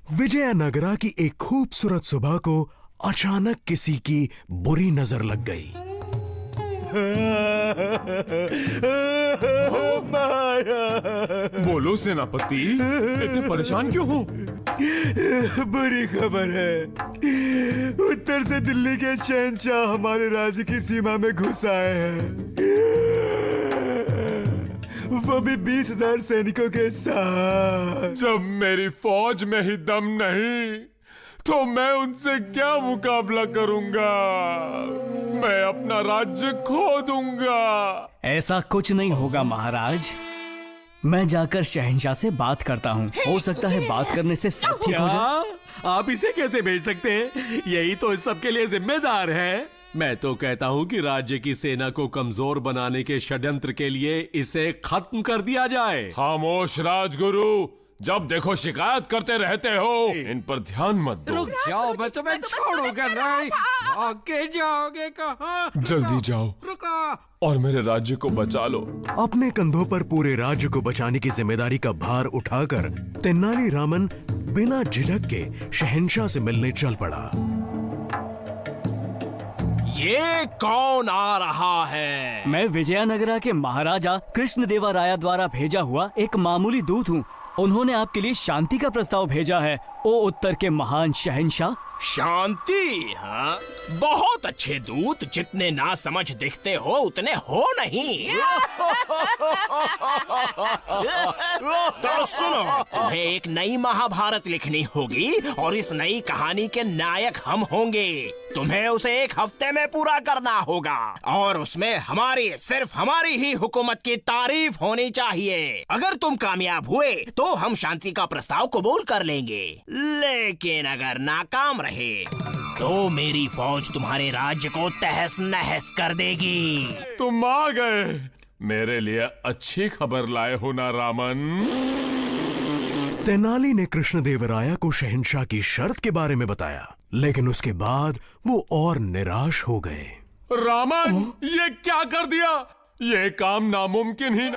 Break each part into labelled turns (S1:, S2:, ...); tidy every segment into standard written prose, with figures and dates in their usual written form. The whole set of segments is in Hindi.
S1: विजयनगरा की एक खूबसूरत सुबह को अचानक किसी की बुरी नजर लग गई।
S2: बोलो सेनापति, इतने परेशान क्यों हो?
S3: बुरी खबर है। उत्तर से दिल्ली के शहंशाह हमारे राज्य की सीमा में घुस आए हैं। वो भी 20,000 सैनिकों के साथ।
S2: जब मेरी फौज में ही दम नहीं तो मैं उनसे क्या मुकाबला करूंगा? मैं अपना राज्य खो दूंगा।
S4: ऐसा कुछ नहीं होगा महाराज। मैं जाकर शहंशाह से बात करता हूँ। हो सकता है बात करने से सब ठीक हो जाए।
S5: आप इसे कैसे भेज सकते हैं? यही तो इस सब के लिए जिम्मेदार है। मैं तो कहता हूँ कि राज्य की सेना को कमजोर बनाने के षड्यंत्र के लिए इसे खत्म कर दिया जाए।
S2: खामोश राजगुरु, जब देखो शिकायत करते रहते हो। इन पर ध्यान मत दो।
S5: रुक जाओ, मैं तुम्हें छोड़ूंगा नहीं। आगे जाओगे कहाँ?
S2: जल्दी जाओ
S5: रुको
S2: और मेरे राज्य को बचा लो।
S1: अपने कंधों पर पूरे राज्य को बचाने की जिम्मेदारी का भार उठाकर तेनालीरामन बिना झिझक के शहंशाह से मिलने चल पड़ा।
S5: ये कौन आ रहा है?
S4: मैं विजयनगरा के महाराजा कृष्णदेवराया द्वारा भेजा हुआ एक मामूली दूत हूँ। उन्होंने आपके लिए शांति का प्रस्ताव भेजा है। ओ उत्तर के महान शहंशाह।
S6: शांति? हाँ, बहुत अच्छे दूत। जितने ना समझ दिखते हो उतने हो नहीं। तो सुनो, तुम्हें एक नई महाभारत लिखनी होगी और इस नई कहानी के नायक हम होंगे। तुम्हें उसे 1 हफ्ते में पूरा करना होगा और उसमें हमारी, सिर्फ हमारी ही हुकूमत की तारीफ होनी चाहिए। अगर तुम कामयाब हुए तो हम शांति का प्रस्ताव कबूल कर लेंगे, लेकिन अगर नाकाम रहे तो मेरी फौज तुम्हारे राज्य को तहस नहस कर देगी।
S2: तुम आ गए। मेरे लिए अच्छी खबर लाए हो ना रामन?
S1: तेनाली ने कृष्णदेवराया को शहंशाह की शर्त के बारे में बताया, लेकिन उसके बाद वो और निराश हो गए।
S2: रामन, ये क्या कर दिया? ये काम नामुमकिन ही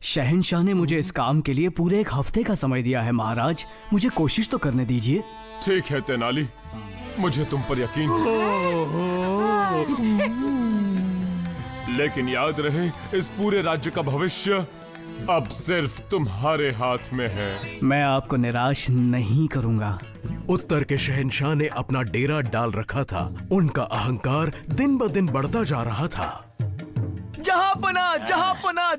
S4: शहंशाह ने मुझे इस काम के लिए पूरे 1 हफ्ते का समय दिया है महाराज। मुझे कोशिश तो करने दीजिए।
S2: ठीक है तेनाली, मुझे तुम पर यकीन है। लेकिन याद रहे, इस पूरे राज्य का भविष्य अब सिर्फ तुम्हारे हाथ में है।
S4: मैं आपको निराश नहीं करूंगा।
S1: उत्तर के शहंशाह ने अपना डेरा डाल रखा था। उनका अहंकार दिन ब दिन बढ़ता जा रहा था।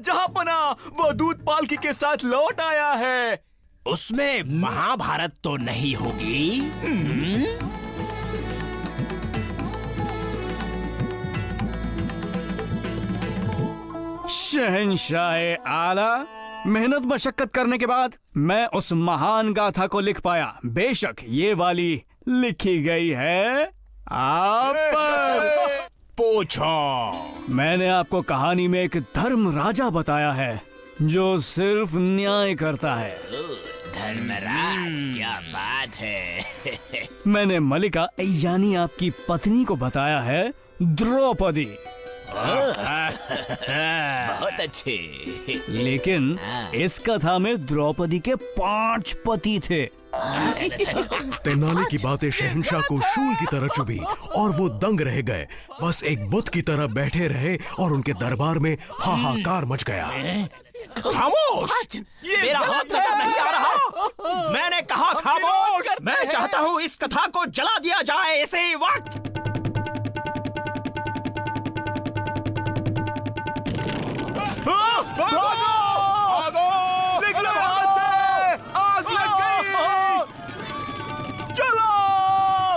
S5: जहांपना, वो दूत पालकी के साथ लौट आया है।
S6: उसमें महाभारत तो नहीं होगी?
S4: शहंशाह आला, मेहनत मशक्कत करने के बाद मैं उस महान गाथा को लिख पाया। बेशक ये वाली लिखी गई है आप पर।
S6: पूछो।
S4: मैंने आपको कहानी में एक धर्म राजा बताया है जो सिर्फ न्याय करता है।
S6: धर्मराज, क्या बात है।
S4: मैंने मलिका यानी आपकी पत्नी को बताया है द्रौपदी।
S6: बहुत अच्छे।
S4: लेकिन इस कथा में द्रौपदी के 5 पति थे।
S1: तेनाली की बातें शहंशाह को शूल की तरह चुभी और वो दंग रह गए। बस एक बुत की तरह बैठे रहे और उनके दरबार में हाहाकार मच गया।
S6: खामोश! मेरा हाथ नजर नहीं आ रहा। मैंने कहा खामोश। मैं चाहता हूँ इस कथा को जला दिया जाए इसी वक्त।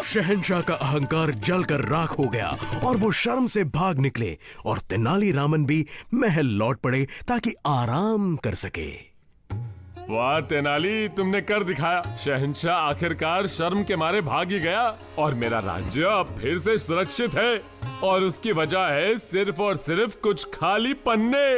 S1: शहंशाह का अहंकार जलकर राख हो गया और वो शर्म से भाग निकले और तेनालीरामन भी महल लौट पड़े ताकि आराम कर सके।
S2: वाह तेनाली, तुमने कर दिखाया। शहंशाह आखिरकार शर्म के मारे भाग ही गया और मेरा राज्य अब फिर से सुरक्षित है। और उसकी वजह है सिर्फ और सिर्फ कुछ खाली पन्ने।